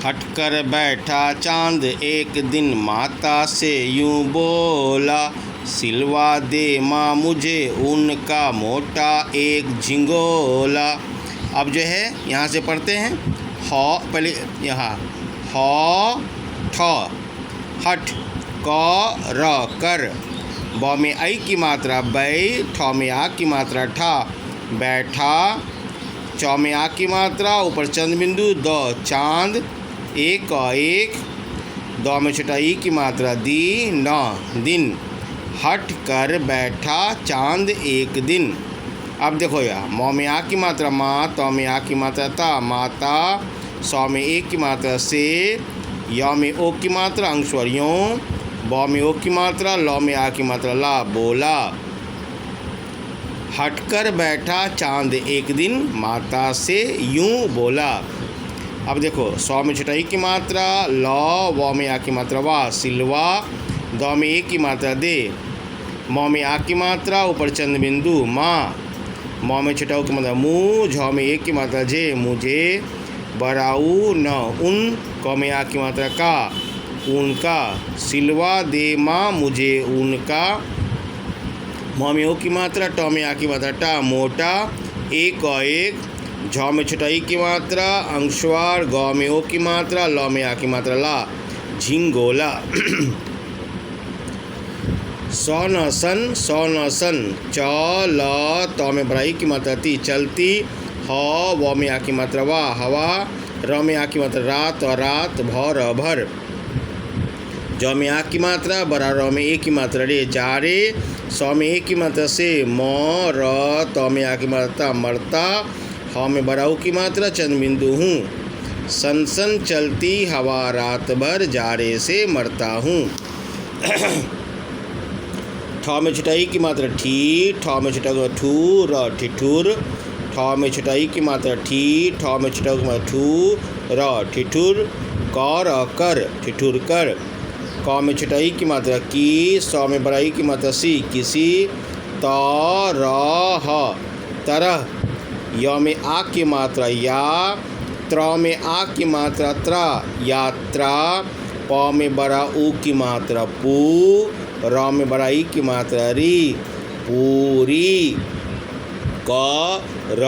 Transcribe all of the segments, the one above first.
हटकर बैठा चाँद एक दिन माता से यूँ बोला, सिलवा दे माँ मुझे उनका मोटा एक झिंगोला। अब जो है यहाँ से पढ़ते हैं ह, पहले यहाँ ह ठ, हठ, क र कर, ब में आई की मात्रा बै, ठ में आ की मात्रा ठा, बैठा, च में आ की मात्रा ऊपर चंद्र बिंदु द, चाँद, एक एक, द में छोटा ई की मात्रा दी, न दिन, हट कर बैठा चाँद एक दिन। अब देखो यह म में आ की मात्रा माँ, त में आ की मात्रा ता, माता, सौ में एक की मात्रा से, य में ओ की मात्रा अंशवर यों, ब में ओ की मात्रा, ल में आ की मात्रा ला, बोला। हटकर बैठा चाँद एक दिन माता से यूँ बोला। अब देखो सौ में छोटा ई की मात्रा ल, व में आ की मात्रा वा, सिलवा, द में ए की मात्रा दे, म में आ की मात्रा ऊपर चंद्र बिंदु माँ, म में छोटा ऊ की मात्रा मुँह, झ में एक की मात्रा जे मुझे, बराऊ न उन, क में आ की मात्रा का उनका, सिलवा दे माँ मुझे उनका, म में ओ की मात्रा, ट में आ की मात्रा टा मोटा, एक एक, झ में छोटा ई की मात्रा अंशवार, ग में ओ की मात्रा, ल में आ की मात्रा ला, झिंगोला। सन सन, च ल, त में बराई की मात्रा ती चलती, ह, व में आ की मात्रा वा हवा, र में आ की मात्रा रात और रात, भर भर, ज में आ की मात्रा बरा, र में ए की मात्रा रे जारे, स में ए की मात्रा से म, र, त में आ की मात्रा मरता, ह में बराऊ की मात्रा चंद्र बिंदु हूँ, सन सन चलती हवा रात भर जारे से मरता हूँ। ठ में छोटा ई की मात्रा ठी, ठ में छोटा ठू, र ठिठुर, ठ में छोटा ई की मात्रा ठी, ठ में छोटा की मात्रा ठू, र ठिठुर, क र कर, ठिठुर कर, क में छोटा ई की मात्रा की, स में बड़ा ई की मात्रा सी किसी, त र ह तरह, य में आ की मात्रा या, त्र में आ की मात्रा त्रा यात्रा, प में बड़ा ऊ की मात्रा पू, र में बड़ा ई की मात्रा री पूरी, क र,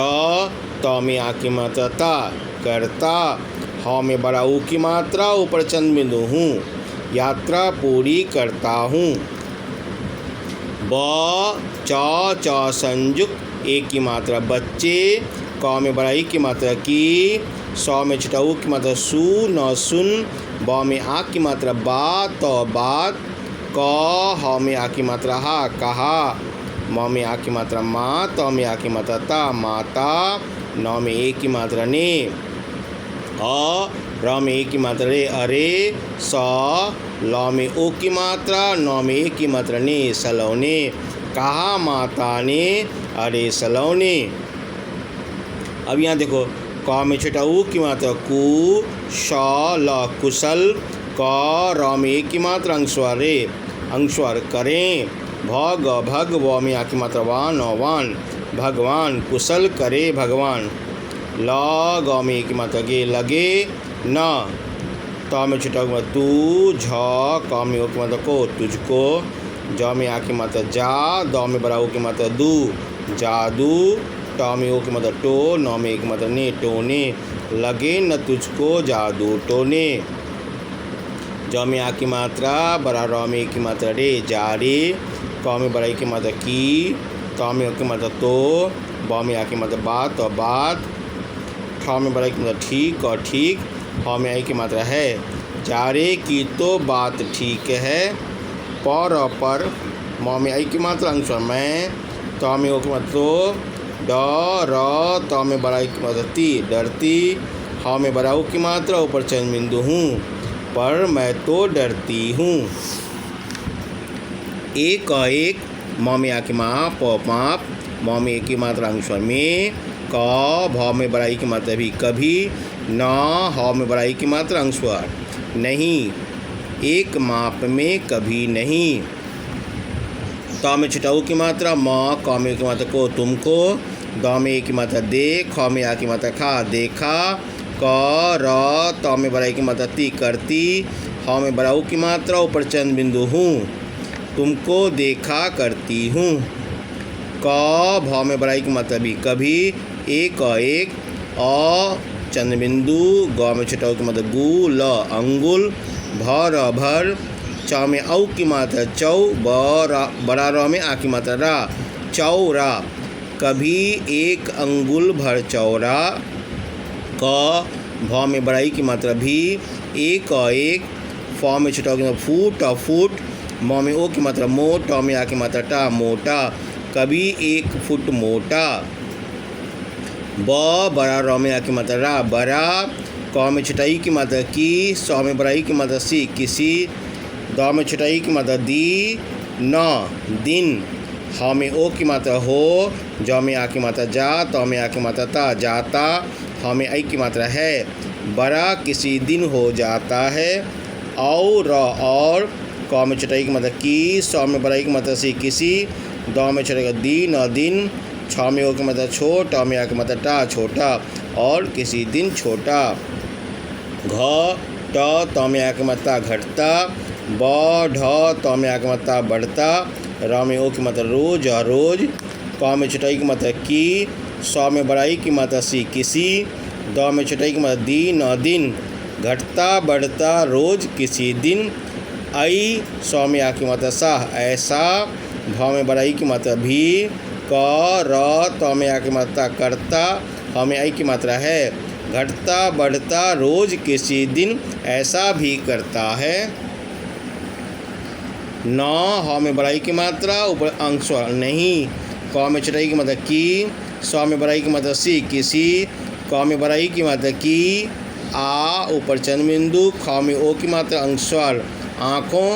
त में आ की मात्रा ता करता, ह में बड़ा ऊ की मात्रा ऊपर चंद्र बिंदु हूँ, यात्रा पूरी करता हूँ। ब च संयुक्त एक की मात्रा बच्चे, क में बड़ा ई की मात्रा की, स में छोटा ऊ की मात्रा सु न सुन, ब में आ की मात्रा बात बात, क ह में आ की मात्रा हा कहा, म में आ की मात्रा माँ, त में आ की मात्रा ता माता, न में ए की मात्रा ने, अ र में ए की मात्रा रे अरे, स ल में ओ की मात्रा, न में ए की मात्रा ने सलौने, कहा माता ने अरे सलौने। अब यहाँ देखो क में छोटा ऊ की मात्रा कु, श ल कुशल, क र में ए की मात्रा अंशवार रे अंशवार करें, भग भग, व में आ की मात्रा वान वान, भगवान कुशल करे भगवान, ल ग में ए की मात्रा गे लगे न, त में छोटा की मात्रा तू, झ, क में ओ की मात्रा को तुझको, ज में आ की मात्रा जा, द में बड़ा ऊ की मात्रा दू जादू, ट में ओ की मात्रा टो, न में एक मात्रा ने टोने, लगे न तुझको जादू टोने, ज में आ की मात्रा बड़ा, र में एक की मात्रा रे जारे, क में बड़ा ई की मात्रा की, त में ओ की मात्रा तो, ब में आ की मात्रा बात और बात, ठ में बड़ा ई की मात्रा ठीक और ठीक, ह में आई की मात्रा है जारे की तो बात ठीक है, पर पर, म में आई की मात्रा अंशवार मैं, त में ओ की मात्रा तो, ड र, त में बड़ा ई की मात्रा ती डरती, ह में बड़ा ऊ की मात्रा ऊपर चंद्र बिंदु हूँ, पर मैं तो डरती हूँ। एक एक, म में आ की माँ प पाप, म में ए की मात्रा अंशवार में, क भ में बड़ा ई की मात्रा भी कभी, न ह में बड़ा ई की मात्रा अंशवार नहीं, एक माप में कभी नहीं, त में छोटा ऊ की मात्रा म, क में की मात्रा को तुमको, द में ए की मात्रा दे, ख में आ की मात्रा खा देखा, क र त में बराई की मात्रा ती करती, ह में बराऊ की मात्रा ऊपर चंद्र बिंदु हूँ, तुमको देखा करती हूँ। क भ में बराई की मात्रा भी कभी, एक अ चंद्र बिंदु, ग में छोटा की मात्रा गु, ल अंगुल, भर भर, च में औ की मात्रा चौ, बड़ा र में आ की मात्रा रा, चौरा, कभी एक अंगुल भर चौरा। क भ में बड़ाई की मात्रा भी, एक फ में छोटा की मात्रा फूट फुट, म में ओ की मात्रा मो, ट में आ की मात्रा टा, मोटा, कभी 1 फुट मोटा। ब बड़ा र में आ की मात्रा रा, बड़ा, क में छटाई की मात्रा की, स में बड़ाई की मात्रा सी, किसी, द में छटाई की मात्रा दी, न दिन, ह में ओ की मात्रा हो, ज में आ की मात्रा जा, त में आ की मात्रा ता, जाता, ह में आई की मात्रा है, बड़ा किसी दिन हो जाता है। और क में छटाई की मात्रा की, स में बड़ाई की मात्रा सी, किसी, द में छटाई का दी, न दिन, छ में ओ की मात्रा छो, ट में आ की मात्रा टा, छोटा, और किसी दिन छोटा। घ ट त में आ की मात्रा घटता, ब ढ त में आ की मात्रा बढ़ता, र में ओ की मात्रा रोज, रोज, क में छटाई की मात्रा की, स में बड़ाई की मात्रा सी, किसी, द में छटाई की मात्रा दी, न दिन, घटता बढ़ता रोज किसी दिन। आई स में आ की मात्रा साह, ऐसा, भ में बड़ाई की मात्रा भी, क र त में आ की मात्रा करता, ह में आई की मात्रा है, घटता बढ़ता रोज किसी दिन ऐसा भी करता है। न ह में बड़ाई की मात्रा ऊपर अंक स्वर नहीं, क में छटाई की मात्रा की, स में बड़ाई की मात्रा सी, किसी, क में बड़ाई की मात्रा की, आ ऊपर चंद्र बिंदु, ख में ओ की मात्रा अंक स्वर, आँखों,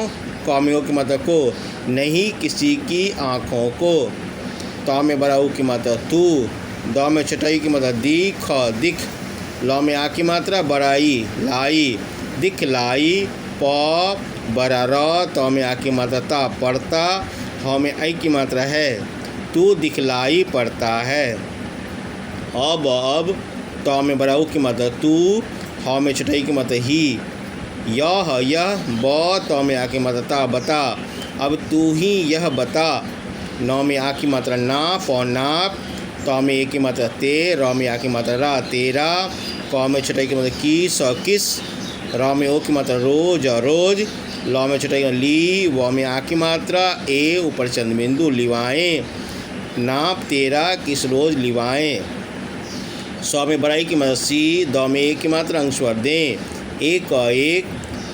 क में ओ की मात्रा को, नहीं किसी की आँखों को, त में बड़ाऊ की मात्रा तू, द में छटाई की मात्रा दी, ख दिख, ल में आ की मात्रा बड़ाई, लाई, दिखलाई, प बड़ा र, त में आ की मात्रा ता, पड़ता, ह में आई की मात्रा है, तू दिखलाई पड़ता है। अब त में बड़ाऊ की मात्रा तू, ह में छटाई की मात्रा ही, यह, ब त में आ की मात्रा ता, बता, अब तू ही यह बता, न में आ की मात्रा ना, प नाप, त में ए की मात्रा ते, र में आ की मात्रा रा, तेरा, क में छटाई की मात्रा की, स किस, र में ओ की मात्रा रोज, रोज, ल में छटाई की ली, व में आ की मात्रा ए ऊपर चंद्र बिंदु, लिवाएं, नाप तेरा किस रोज लिवाएं। स में बड़ाई की मात्रा सी, द में ए की मात्रा अंक स्वर दें, एक,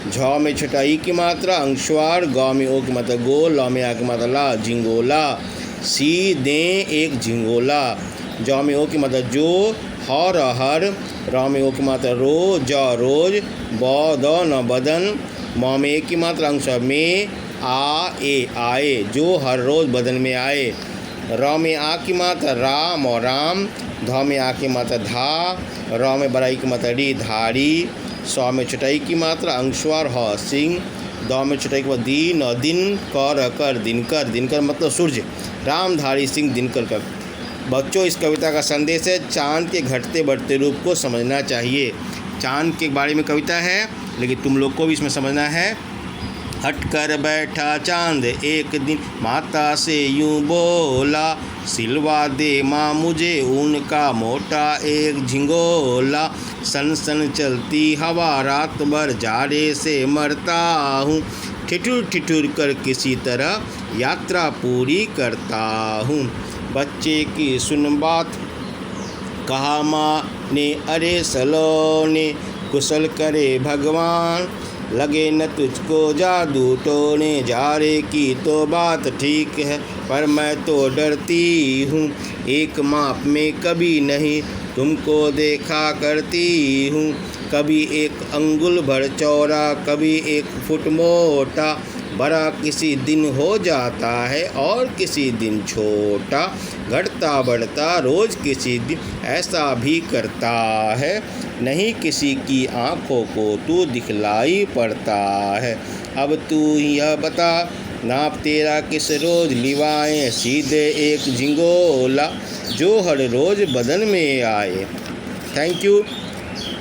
झ में छटाई की मात्रा अंक स्वर, ग में ओ की मात्रा गो, ल में आ की मात्रा ला, झिंगोला, सी दें एक झिंगोला, ज में ओ की मात्रा जो, हर हर, र में ओ की मात्रा रो, ज रोज, ब द न बदन, म में ए की मात्रा अंश में, आ ए आए, जो हर रोज बदन में आए, र में आ की मात्रा राम और राम, ध में आ की मात्रा धा, र में बड़ाई की मात्रा डी, धारी, स में छटाई की मात्रा अंशवार ह, सिंह, द में छटाई की मात्रा दी, न दिन, कर दिनकर, दिनकर मतलब सूर्य, रामधारी सिंह दिनकर का। बच्चों, इस कविता का संदेश है चांद के घटते बढ़ते रूप को समझना चाहिए। चांद के बारे में कविता है, लेकिन तुम लोग को भी इसमें समझना है। हट कर बैठा चांद एक दिन, माता से यूं बोला, सिलवा दे माँ मुझे उनका मोटा एक झिंगोला, सन सन चलती हवा रात भर जाड़े से मरता हूँ, ठिठुर ठिठुर कर किसी तरह यात्रा पूरी करता हूँ। बच्चे की सुन बात, कहा माँ ने अरे सलोने, कुशल करे भगवान, लगे न तुझको जादू टोने, जारे की तो बात ठीक है पर मैं तो डरती हूँ, एक माप में कभी नहीं तुमको देखा करती हूँ, कभी एक अंगुल भर चौड़ा, कभी 1 फुट मोटा, बड़ा किसी दिन हो जाता है और किसी दिन छोटा, घटता बढ़ता रोज किसी दिन ऐसा भी करता है, नहीं किसी की आँखों को तू दिखलाई पड़ता है। अब तू यह बता, नाप तेरा किस रोज लिवाएं, सीधे एक झिंगोला, जो हर रोज बदन में आए। Thank you.